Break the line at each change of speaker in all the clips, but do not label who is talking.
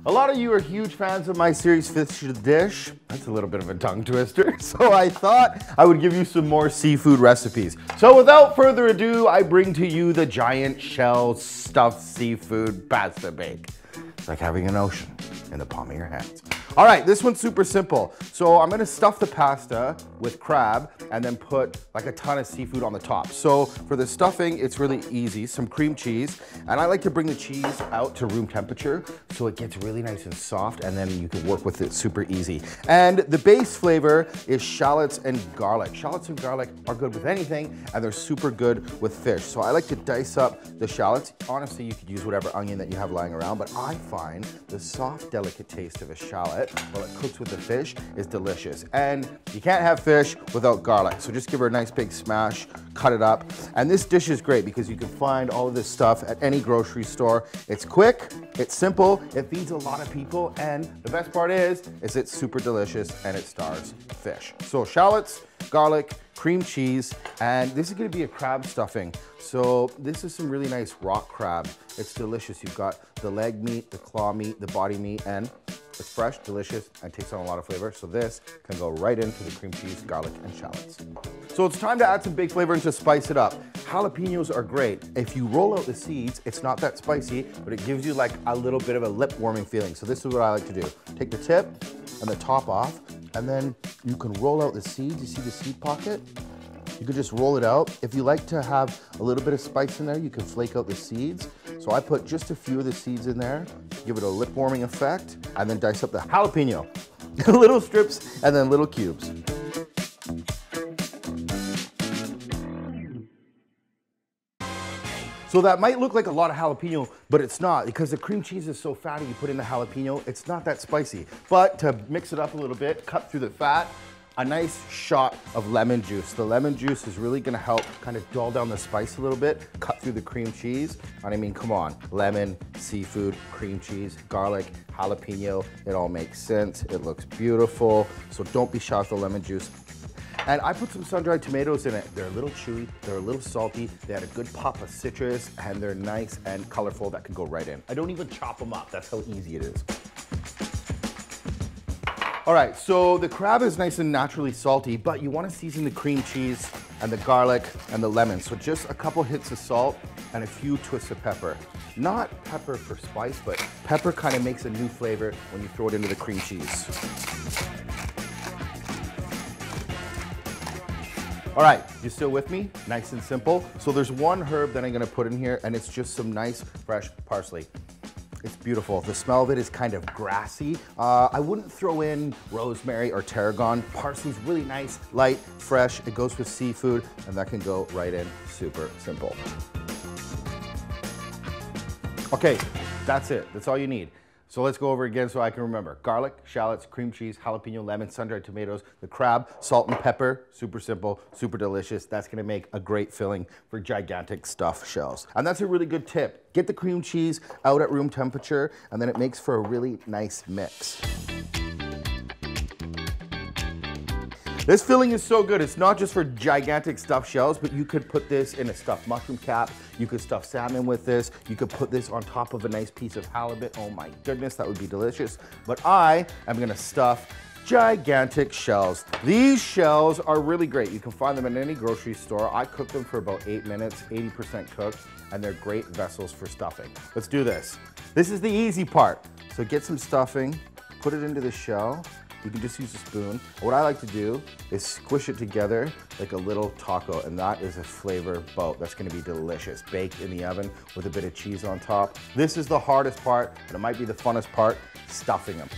A lot of you are huge fans of my series Fish to Dish. That's a little bit of a tongue twister. So I thought I would give you some more seafood recipes. So without further ado, I bring to you the giant shell stuffed seafood pasta bake. It's like having an ocean in the palm of your hands. All right, this one's super simple. So I'm gonna stuff the pasta with crab and then put like a ton of seafood on the top. So for the stuffing, it's really easy. Some cream cheese, and I like to bring the cheese out to room temperature so it gets really nice and soft, and then you can work with it super easy. And the base flavor is shallots and garlic. Shallots and garlic are good with anything, and they're super good with fish. So I like to dice up the shallots. Honestly, you could use whatever onion that you have lying around, but I find the soft, delicate taste of a shallot while it cooks with the fish is delicious. And you can't have fish without garlic. So just give her a nice big smash, cut it up. And this dish is great because you can find all of this stuff at any grocery store. It's quick, it's simple, it feeds a lot of people, and the best part is it's super delicious and it stars fish. So shallots, garlic, cream cheese, and this is gonna be a crab stuffing. So this is some really nice rock crab. It's delicious. You've got the leg meat, the claw meat, the body meat, and it's fresh, delicious, and takes on a lot of flavor. So this can go right into the cream cheese, garlic, and shallots. So it's time to add some big flavor and to spice it up. Jalapenos are great. If you roll out the seeds, it's not that spicy, but it gives you like a little bit of a lip warming feeling. So this is what I like to do. Take the tip and the top off, and then you can roll out the seeds. You see the seed pocket? You could just roll it out. If you like to have a little bit of spice in there, you can flake out the seeds. So I put just a few of the seeds in there, give it a lip warming effect, and then dice up the jalapeno. Little strips and then little cubes. So that might look like a lot of jalapeno, but it's not, because the cream cheese is so fatty. You put in the jalapeno, it's not that spicy. But to mix it up a little bit, cut through the fat, a nice shot of lemon juice. The lemon juice is really gonna help kind of dull down the spice a little bit, cut through the cream cheese. And I mean, come on, lemon, seafood, cream cheese, garlic, jalapeno, it all makes sense. It looks beautiful. So don't be shy with the lemon juice. And I put some sun-dried tomatoes in it. They're a little chewy, they're a little salty, they had a good pop of citrus, and they're nice and colorful. That can go right in. I don't even chop them up, that's how easy it is. All right, so the crab is nice and naturally salty, but you want to season the cream cheese and the garlic and the lemon. So just a couple hits of salt and a few twists of pepper. Not pepper for spice, but pepper kind of makes a new flavor when you throw it into the cream cheese. All right, you still with me? Nice and simple. So there's one herb that I'm gonna put in here, and it's just some nice fresh parsley. It's beautiful. The smell of it is kind of grassy. I wouldn't throw in rosemary or tarragon. Parsley's really nice, light, fresh. It goes with seafood, and that can go right in. Super simple. Okay, that's it. That's all you need. So let's go over again so I can remember. Garlic, shallots, cream cheese, jalapeno, lemon, sun-dried tomatoes, the crab, salt and pepper. Super simple, super delicious. That's gonna make a great filling for gigantic stuffed shells. And that's a really good tip. Get the cream cheese out at room temperature, and then it makes for a really nice mix. This filling is so good. It's not just for gigantic stuffed shells, but you could put this in a stuffed mushroom cap. You could stuff salmon with this. You could put this on top of a nice piece of halibut. Oh my goodness, that would be delicious. But I am gonna stuff gigantic shells. These shells are really great. You can find them in any grocery store. I cook them for about 8 minutes, 80% cooked, and they're great vessels for stuffing. Let's do this. This is the easy part. So get some stuffing, put it into the shell. You can just use a spoon. What I like to do is squish it together like a little taco, and that is a flavor boat. That's gonna be delicious. Baked in the oven with a bit of cheese on top. This is the hardest part, and it might be the funnest part, stuffing them.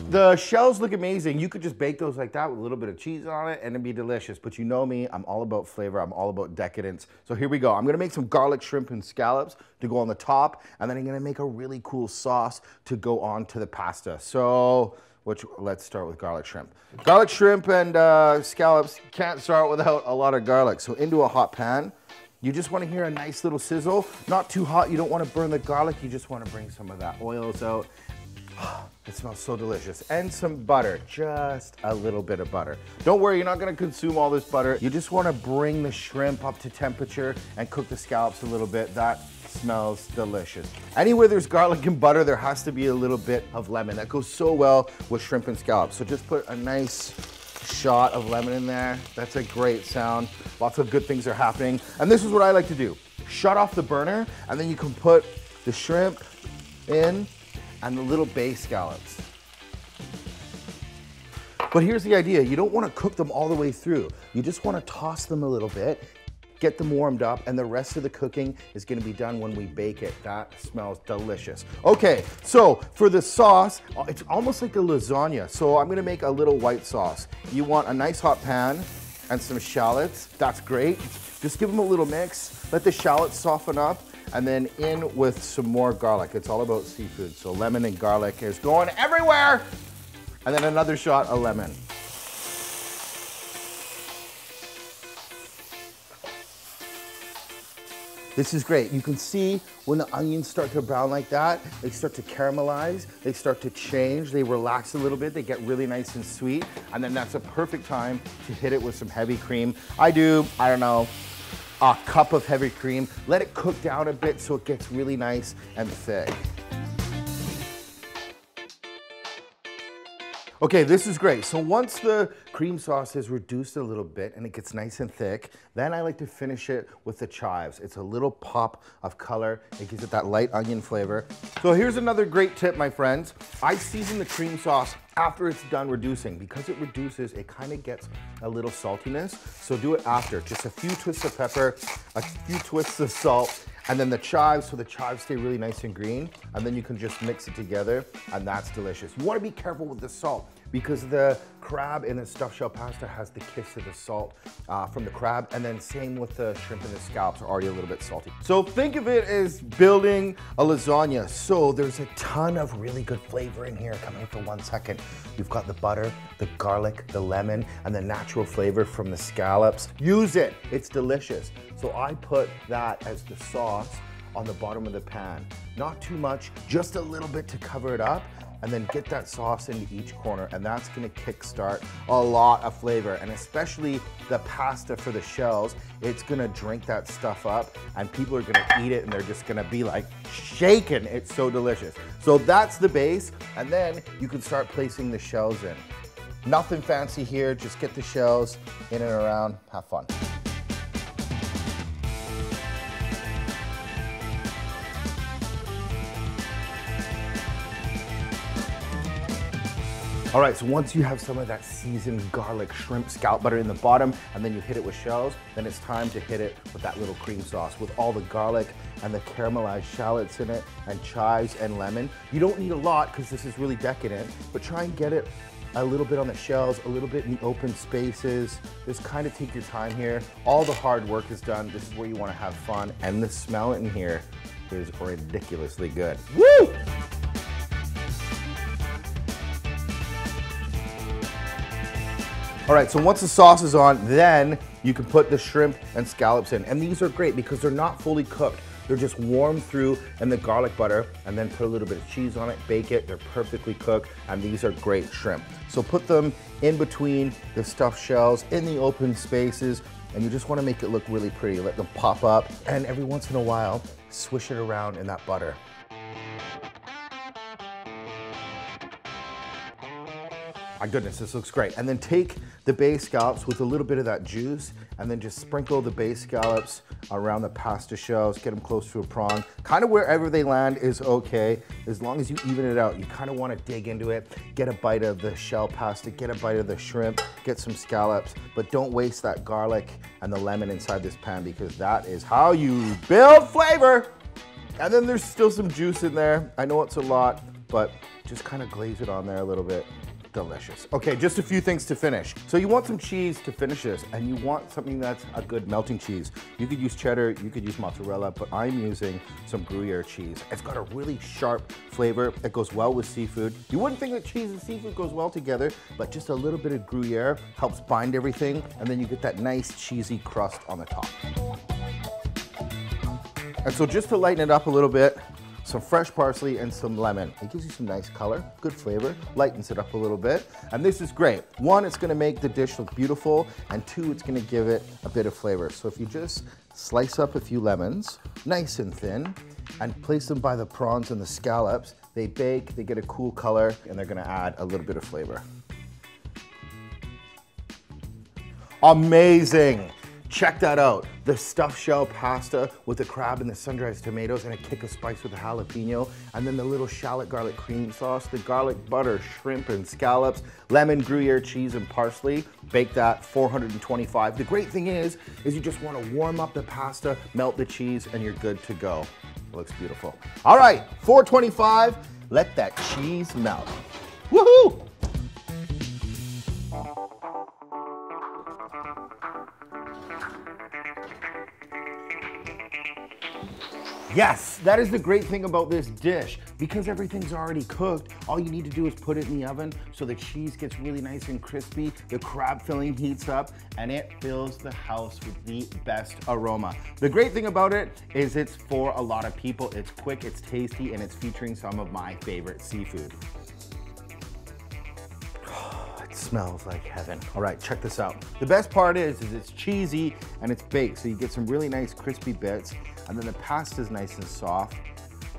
The shells look amazing. You could just bake those like that with a little bit of cheese on it and it'd be delicious. But you know me, I'm all about flavor. I'm all about decadence. So here we go. I'm gonna make some garlic shrimp and scallops to go on the top, and then I'm gonna make a really cool sauce to go on to the pasta. So, let's start with garlic shrimp. Garlic shrimp and scallops, can't start without a lot of garlic. So into a hot pan, you just want to hear a nice little sizzle. Not too hot, you don't want to burn the garlic, you just want to bring some of that oils out. It smells so delicious. And some butter, just a little bit of butter. Don't worry, you're not gonna consume all this butter. You just wanna bring the shrimp up to temperature and cook the scallops a little bit. That smells delicious. Anywhere there's garlic and butter, there has to be a little bit of lemon. That goes so well with shrimp and scallops. So just put a nice shot of lemon in there. That's a great sound. Lots of good things are happening. And this is what I like to do. Shut off the burner, and then you can put the shrimp in and the little bay scallops. But here's the idea, you don't want to cook them all the way through. You just want to toss them a little bit, get them warmed up, and the rest of the cooking is going to be done when we bake it. That smells delicious. Okay, so for the sauce, it's almost like a lasagna. So I'm going to make a little white sauce. You want a nice hot pan and some shallots. That's great. Just give them a little mix, let the shallots soften up, and then in with some more garlic. It's all about seafood, so lemon and garlic is going everywhere. And then another shot of lemon. This is great. You can see when the onions start to brown like that, they start to caramelize, they start to change, they relax a little bit, they get really nice and sweet, and then that's a perfect time to hit it with some heavy cream. I don't know, a cup of heavy cream. Let it cook down a bit so it gets really nice and thick. Okay, this is great. So once the cream sauce is reduced a little bit and it gets nice and thick, then I like to finish it with the chives. It's a little pop of color. It gives it that light onion flavor. So here's another great tip, my friends. I season the cream sauce after it's done reducing. Because it reduces, it kind of gets a little saltiness. So do it after. Just a few twists of pepper, a few twists of salt, and then the chives, so the chives stay really nice and green, and then you can just mix it together, and that's delicious. You wanna be careful with the salt, because the crab in the stuffed shell pasta has the kiss of the salt from the crab, and then same with the shrimp and the scallops are already a little bit salty. So think of it as building a lasagna. So there's a ton of really good flavor in here. Come in for 1 second. You've got the butter, the garlic, the lemon, and the natural flavor from the scallops. Use it, it's delicious. So I put that as the sauce on the bottom of the pan. Not too much, just a little bit to cover it up, and then get that sauce into each corner, and that's gonna kickstart a lot of flavor, and especially the pasta for the shells. It's gonna drink that stuff up, and people are gonna eat it, and they're just gonna be like shaking. It's so delicious. So that's the base, and then you can start placing the shells in. Nothing fancy here, just get the shells in and around, have fun. All right, so once you have some of that seasoned garlic, shrimp, scallop butter in the bottom, and then you hit it with shells, then it's time to hit it with that little cream sauce with all the garlic and the caramelized shallots in it, and chives and lemon. You don't need a lot because this is really decadent, but try and get it a little bit on the shells, a little bit in the open spaces. Just kind of take your time here. All the hard work is done. This is where you want to have fun, and the smell in here is ridiculously good. Woo! All right, so once the sauce is on, then you can put the shrimp and scallops in. And these are great because they're not fully cooked. They're just warmed through in the garlic butter, and then put a little bit of cheese on it, bake it. They're perfectly cooked, and these are great shrimp. So put them in between the stuffed shells in the open spaces, and you just wanna make it look really pretty. Let them pop up, and every once in a while, swish it around in that butter. My goodness, this looks great. And then take the bay scallops with a little bit of that juice, and then just sprinkle the bay scallops around the pasta shells, get them close to a prawn. Kind of wherever they land is okay, as long as you even it out. You kind of want to dig into it, get a bite of the shell pasta, get a bite of the shrimp, get some scallops, but don't waste that garlic and the lemon inside this pan, because that is how you build flavor. And then there's still some juice in there. I know it's a lot, but just kind of glaze it on there a little bit. Delicious. Okay, just a few things to finish. So you want some cheese to finish this, and you want something that's a good melting cheese. You could use cheddar, you could use mozzarella, but I'm using some Gruyere cheese. It's got a really sharp flavor. It goes well with seafood. You wouldn't think that cheese and seafood goes well together, but just a little bit of Gruyere helps bind everything, and then you get that nice cheesy crust on the top. And so just to lighten it up a little bit, some fresh parsley, and some lemon. It gives you some nice color, good flavor, lightens it up a little bit. And this is great. One, it's gonna make the dish look beautiful, and two, it's gonna give it a bit of flavor. So if you just slice up a few lemons, nice and thin, and place them by the prawns and the scallops, they bake, they get a cool color, and they're gonna add a little bit of flavor. Amazing! Check that out. The stuffed shell pasta with the crab and the sun-dried tomatoes and a kick of spice with the jalapeno, and then the little shallot garlic cream sauce, the garlic butter, shrimp and scallops, lemon, Gruyere cheese and parsley. Bake that 425. The great thing is you just want to warm up the pasta, melt the cheese, and you're good to go. It looks beautiful. All right, 425. Let that cheese melt. Woohoo! Yes, that is the great thing about this dish. Because everything's already cooked, all you need to do is put it in the oven so the cheese gets really nice and crispy, the crab filling heats up, and it fills the house with the best aroma. The great thing about it is it's for a lot of people. It's quick, it's tasty, and it's featuring some of my favorite seafood. It smells like heaven. All right, check this out. The best part is it's cheesy and it's baked, so you get some really nice crispy bits. And then the pasta's nice and soft.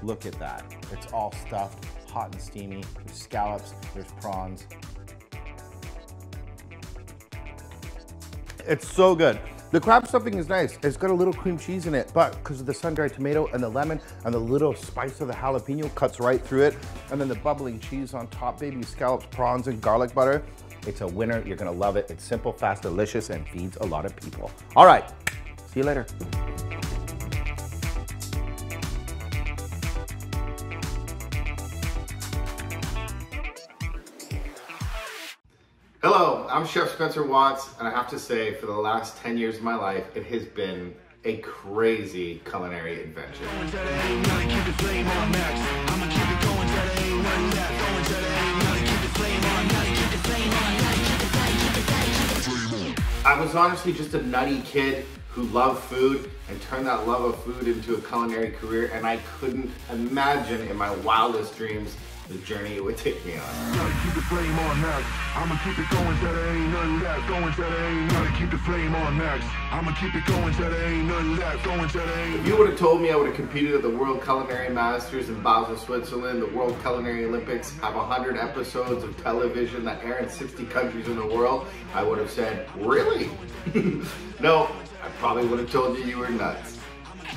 Look at that. It's all stuffed, hot and steamy. There's scallops, there's prawns. It's so good. The crab stuffing is nice. It's got a little cream cheese in it, but because of the sun-dried tomato and the lemon and the little spice of the jalapeno cuts right through it. And then the bubbling cheese on top, baby scallops, prawns, and garlic butter. It's a winner. You're gonna love it. It's simple, fast, delicious, and feeds a lot of people. All right, see you later. Hello, I'm Chef Spencer Watts, and I have to say, for the last 10 years of my life, it has been a crazy culinary adventure. I was honestly just a nutty kid who loved food and turned that love of food into a culinary career, and I couldn't imagine in my wildest dreams the journey it would take me on. Gotta keep the flame on max. I'ma keep it going till there ain't nothing left. Going till there ain't nothing. Keep the flame on max. I'ma keep it going till there ain't nothing left. Going till there ain't. If you would have told me I would have competed at the World Culinary Masters in Basel, Switzerland, the World Culinary Olympics, have 100 episodes of television that air in 60 countries in the world, I would have said, really? No, I probably would have told you you were nuts.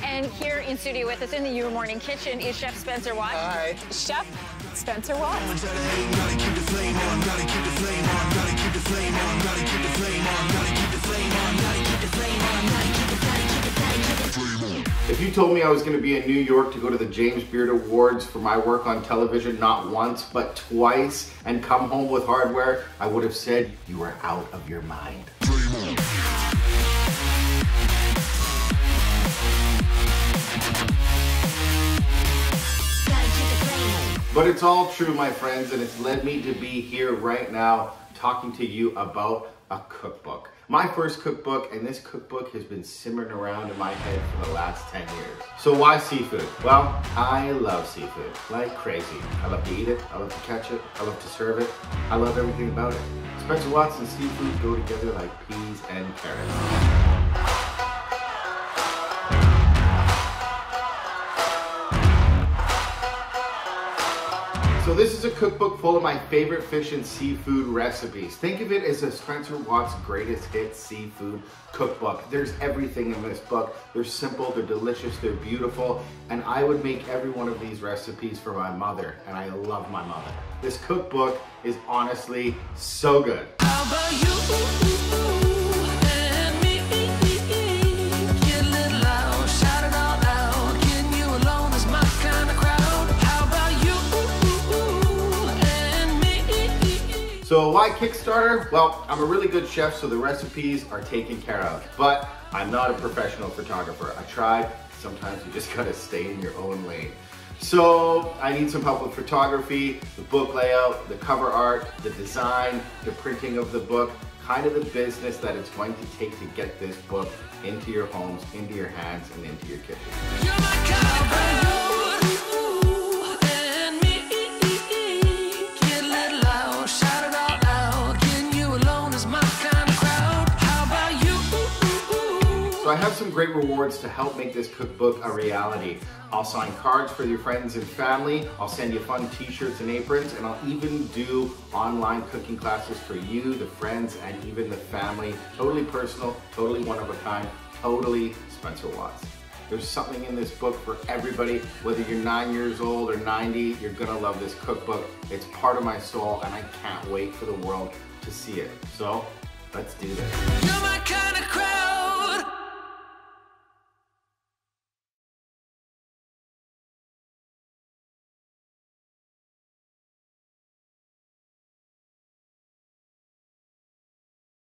And here in studio with us in the Your Morning Kitchen is Chef Spencer Watts.
Hi.
Chef Spencer Watts.
If you told me I was going to be in New York to go to the James Beard Awards for my work on television, not once, but twice, and come home with hardware, I would have said you were out of your mind. But it's all true, my friends, and it's led me to be here right now talking to you about a cookbook. My first cookbook, and this cookbook has been simmering around in my head for the last 10 years. So why seafood? Well, I love seafood like crazy. I love to eat it, I love to catch it, I love to serve it, I love everything about it. Spencer Watts and seafood go together like peas and carrots. So this is a cookbook full of my favorite fish and seafood recipes. Think of it as a Spencer Watts greatest hits seafood cookbook. There's everything in this book. They're simple, they're delicious, they're beautiful, and I would make every one of these recipes for my mother, and I love my mother. This cookbook is honestly so good.
How about you?
So why Kickstarter? Well, I'm a really good chef, so the recipes are taken care of. But I'm not a professional photographer. I tried. Sometimes you just gotta stay in your own lane. So I need some help with photography, the book layout, the cover art, the design, the printing of the book, kind of the business that it's going to take to get this book into your homes, into your hands, and into your kitchen. I have some great rewards to help make this cookbook a reality. I'll sign cards for your friends and family, I'll send you fun t-shirts and aprons, and I'll even do online cooking classes for you, the friends, and even the family. Totally personal, totally one of a kind, totally Spencer Watts. There's something in this book for everybody. Whether you're 9 years old or 90, you're gonna love this cookbook. It's part of my soul, and I can't wait for the world to see it. So, let's do this.
You're my kind of crowd.